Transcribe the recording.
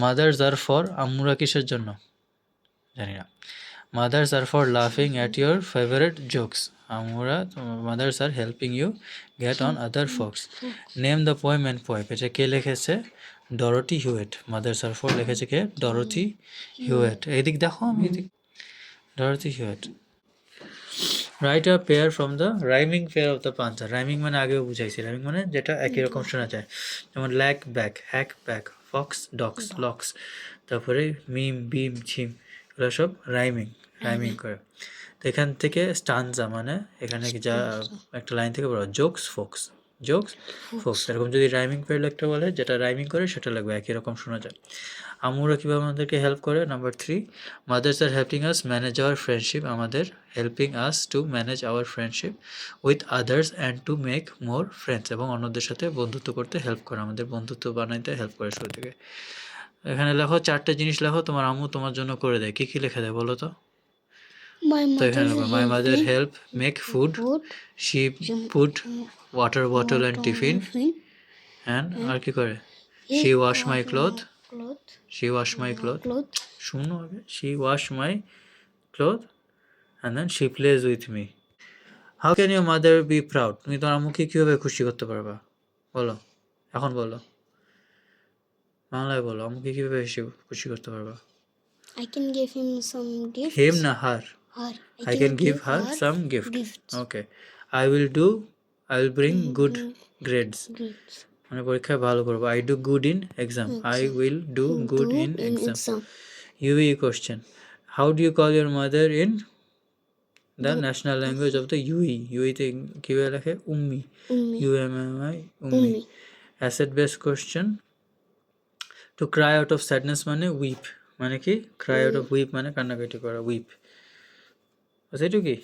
Mother's are for, আম্মুরা কিসের জন্য জানি না। মাদার্স আর ফর লাফিং অ্যাট ইউর ফেভারিট জোকস, আম্মুরা mothers are helping you get on other folks. Name the poem and poem, এটা কে লিখেছে? Dorothy Hewett. Mothers are for লিখেছে কে? Dorothy Hewett. এইদিক দেখো, আমি এদিক, Dorothy Hewett. Write a pair from the rhyming pair of the পান্সার। রাইমিং মানে আগেও বুঝাইছি, রাইমিং মানে যেটা একই রকম শোনা যায়, যেমন lack back, hack back, fox docs locks, তারপরে মিম বিম ঝিম, এগুলো সব রাইমিং, রাইমিং করে। তো এখান থেকে স্টানজা মানে এখানে যা একটা লাইন থেকে বলো, জোকস ফোকস, জোকস ফোকস, এরকম যদি রাইমিং পেয়ার লিখতে বলে, যেটা রাইমিং করে সেটা লাগবে, একই রকম শোনা যায়। আম্মুরা কীভাবে আমাদেরকে হেল্প করে? Number 3, mothers are helping us manage our friendship, আমাদের helping us to manage our friendship with others and to make more friends, এবং অন্যদের সাথে বন্ধুত্ব করতে হেল্প করে, আমাদের বন্ধুত্ব বানাইতে হেল্প করে শুরু থেকে। এখানে লেখো 4টে জিনিস লেখো তোমার আম্মু তোমার জন্য করে দেয়, কী কী লিখে দেয় বলো তো? তো এখানে লেখো, my mother help make food, she put water bottle and tiffin, and আর কি করে? She wash my cloth, she wash my clothes, শুনো আগে, she wash my clothes and then she plays with me. How can your mother be proud? তুমি তোমার আম্মুকে কীভাবে খুশি করতে পারবা বলো, এখন বলো, বাংলায় বলো, আম্মুকে কীভাবে খুশি করতে পারবা? I can give him some gifts. Him না her? Her. I can give her some gift. Okay. I will bring good grades. মানে পরীক্ষায় ভালো করবো। I do good in exam. I will do good in exam. UE question. How do you call your mother in the national language of the UE? UE তে কিভাবে লেখে? উম্মি। UMMI, Ummi. Acid based question. To cry out of sadness মানে weep, মানে কি? Cry out of weep মানে কান্নাকাটি করা, weep। আচ্ছা, এটু কি?